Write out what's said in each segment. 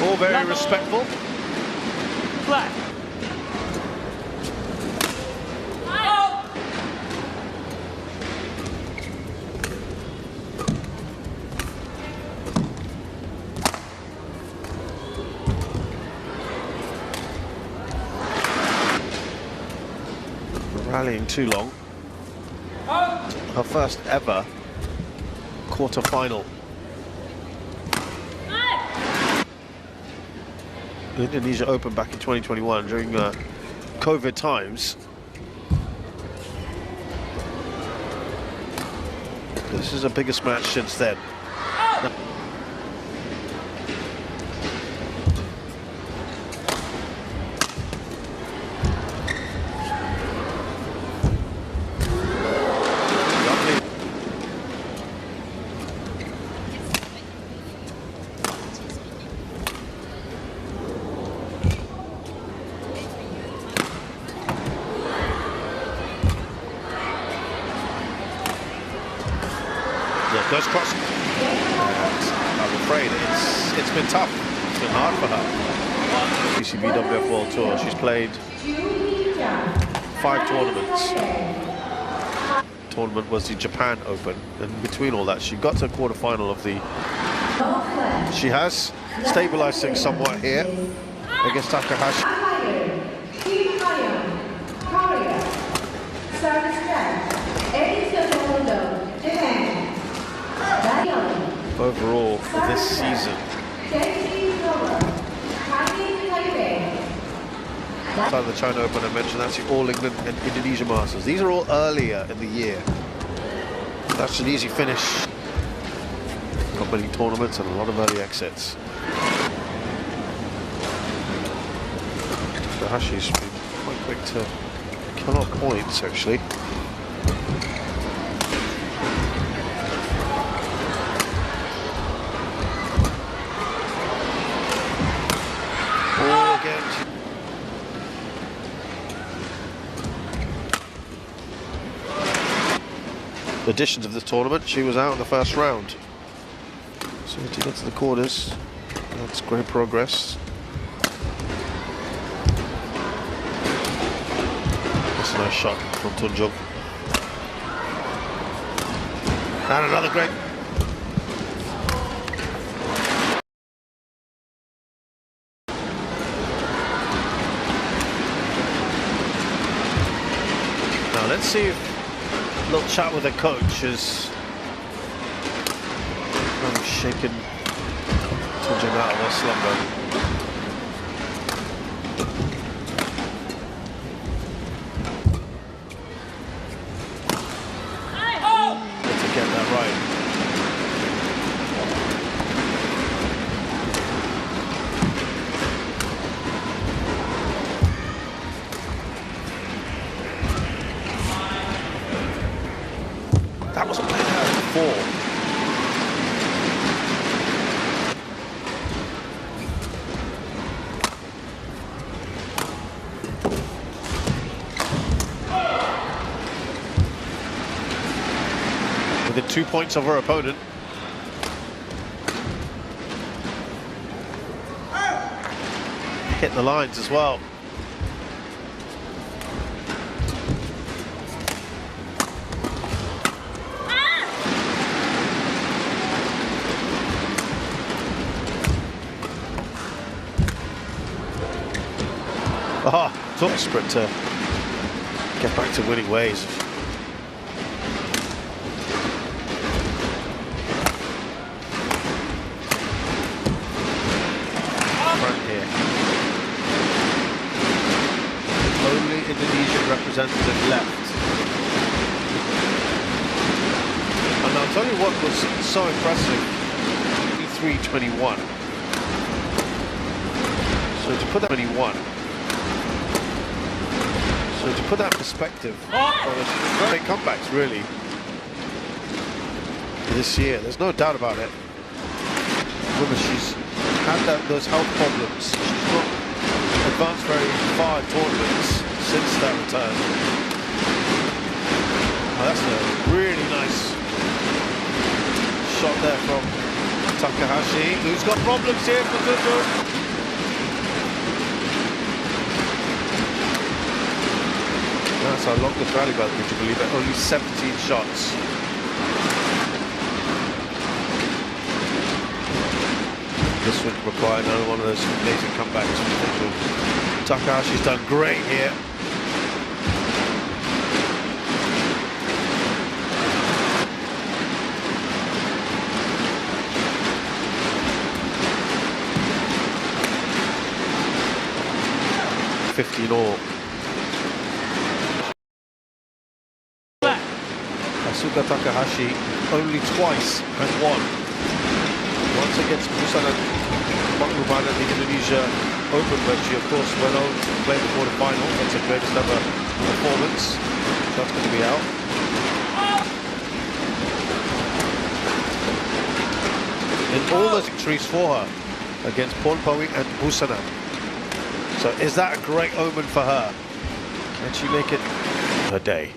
All very respectful. Flat. Rallying too long. Her first ever quarter-final. The Indonesia Open back in 2021 during COVID times. This is the biggest match since then. Goes cross. And I'm afraid it's been tough. It's been hard for her. BCBWF World Tour. She's played 5 tournaments. Tournament was the Japan Open, and between all that, she got to a quarter-final of the. She has stabilized things somewhat here against Takahashi. Overall for this season, outside of the China Open I mentioned, that's the All England and Indonesia Masters. These are all earlier in the year. That's an easy finish. Got many tournaments and a lot of early exits. Takahashi's been quite quick to kill off points actually. The additions of this tournament, she was out in the first round. So to get to the quarters, that's great progress. That's a nice shot from Tunjung. And another great. Now let's see if a little chat with the coach has kind of shaken Tunjung out of her slumber. To get that right. That wasn't played out before. Within 2 points of her opponent. Hit the lines as well. Desperate to get back to winning ways. Front here. Only Indonesian representative left. And I'll tell you what was so impressive. 23-21. So to put that 21. So to put that in perspective, great comebacks really this year. There's no doubt about it. Remember, she's had those health problems. She's not advanced very far in tournaments since that return. Oh, that's a really nice shot there from Takahashi, who's got problems here for Tunjung. That's our longest rally, by the way, would you believe it? Only 17 shots. This would require another one of those amazing comebacks from Tunjung. Takahashi's done great here. All. Asuka Takahashi only twice has won. Once against Busana Mangubana in the Indonesia Open, but she of course went on to play the quarterfinals. That's her greatest ever performance. That's going to be out. In all those victories for her against Pornpowi and Busana. So is that a great omen for her? Can she make it her day?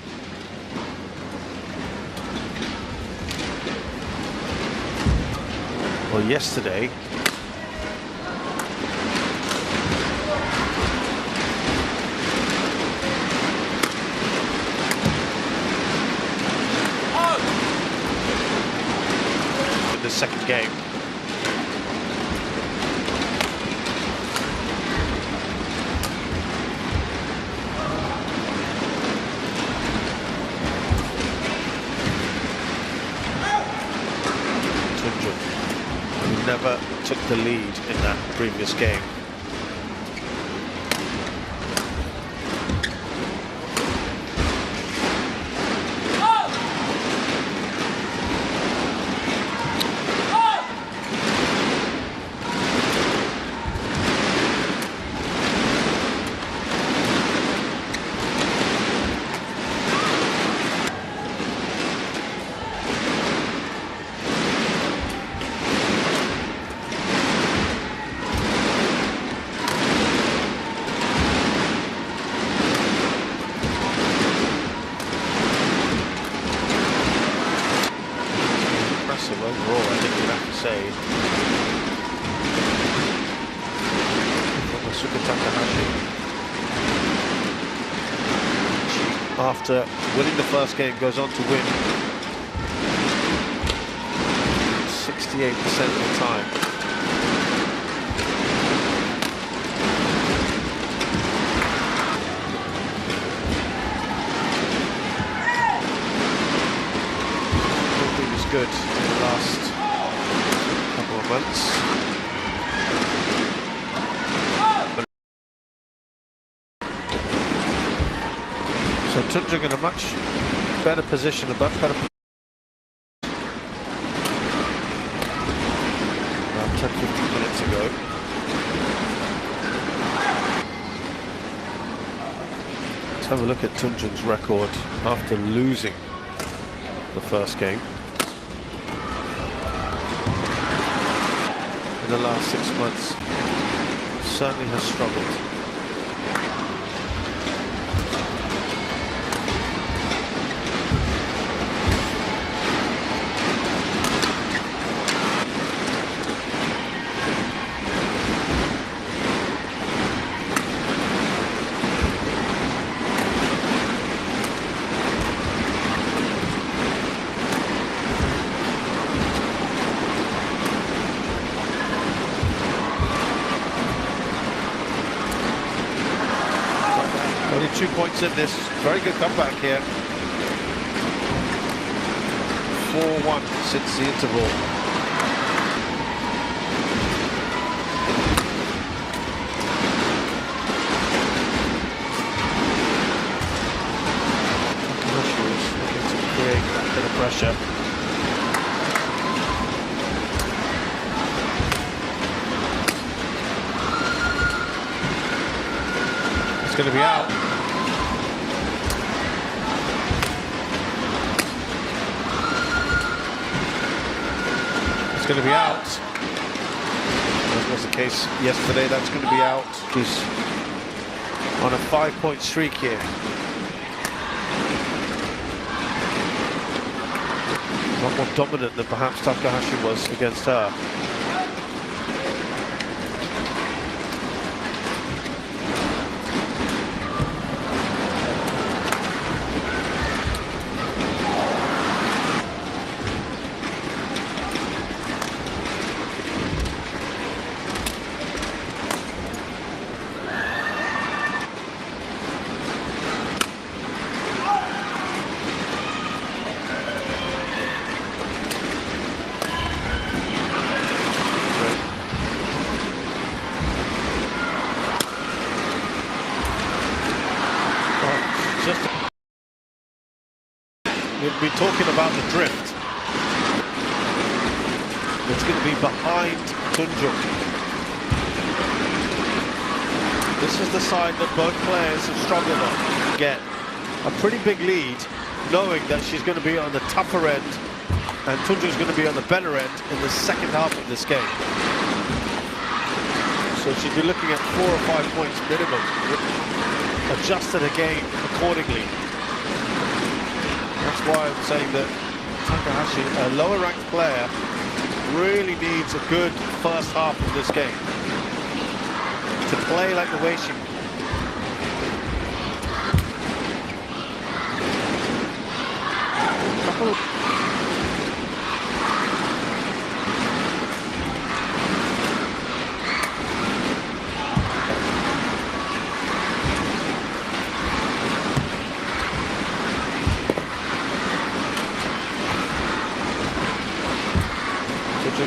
Well, yesterday in the second game. Never took the lead in that previous game. Overall, I think you'd have to say Asuka Takahashi. She, after winning the first game, goes on to win 68% of the time. Good in the last couple of months. So Tunjung in a much better position, about 10-15 minutes ago. Let's have a look at Tunjung's record after losing the first game. In the last 6 months, certainly has struggled. Only 2 points in this. Very good comeback here. 4-1 since the interval. Takahashi is looking to create that bit of pressure. It's going to be out. Going to be out. As was the case yesterday, that's going to be out. He's on a 5-point streak here. A lot more dominant than perhaps Takahashi was against her. We've been talking about the drift. It's going to be behind Tunjung. This is the side that both players have struggled on. Get a pretty big lead, knowing that she's going to be on the tougher end and Tunjung's going to be on the better end in the second half of this game. So she'd be looking at 4 or 5 points minimum, adjusted a game accordingly. That's why I'm saying that Takahashi, a lower ranked player, really needs a good first half of this game to play like the way she...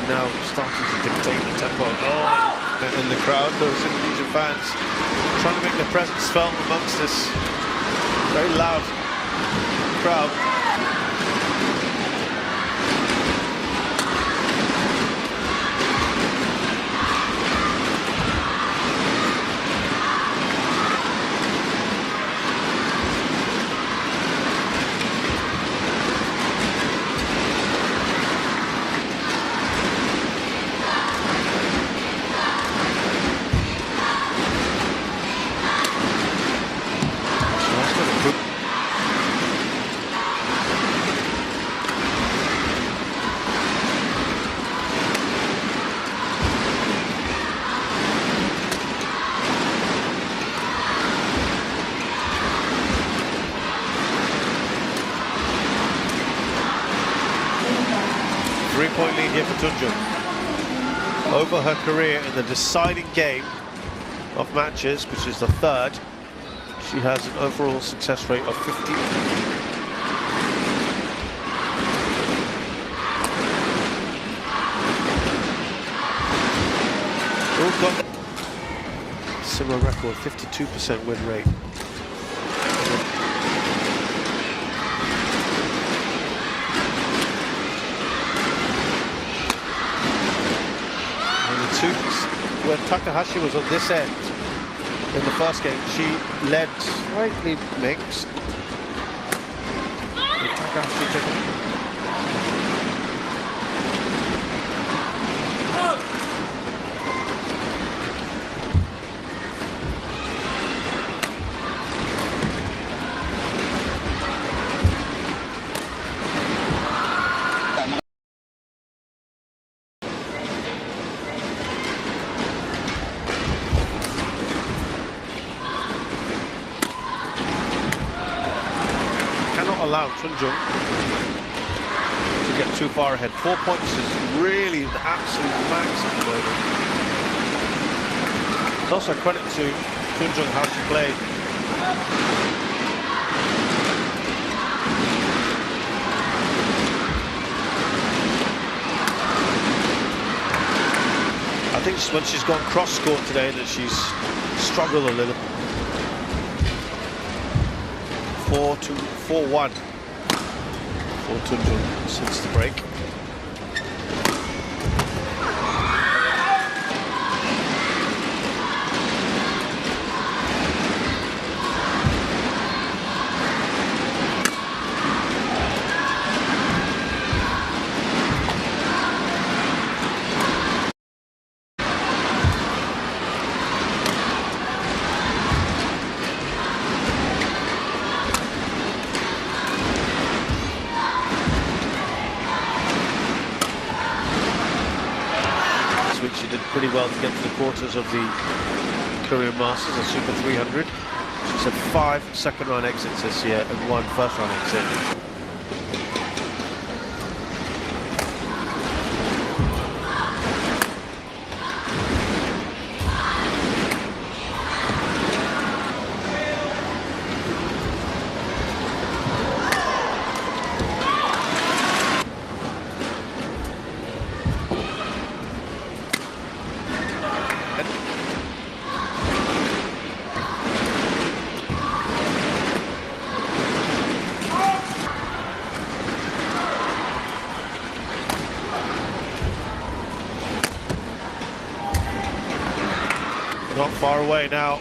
now starting to dictate the tempo. In the crowd, those Indonesian fans trying to make their presence felt amongst this very loud crowd. Three-point lead here for Tunjung. Over her career in the deciding game of matches, which is the third, she has an overall success rate of 50. All got similar record, 52% win rate. When Takahashi was on this end in the first game, she led slightly mixed. Takahashi took it. Allow Tunjung to get too far ahead. 4 points is really the absolute max at the moment. Also credit to Tunjung how she played. I think when she's gone cross-court today that she's struggled a little. 4-1 for Tunjung since the break. She did pretty well to get to the quarters of the Korean Masters, a Super 300. She's had 5 second round exits this year and 1 first round exit. Not far away now.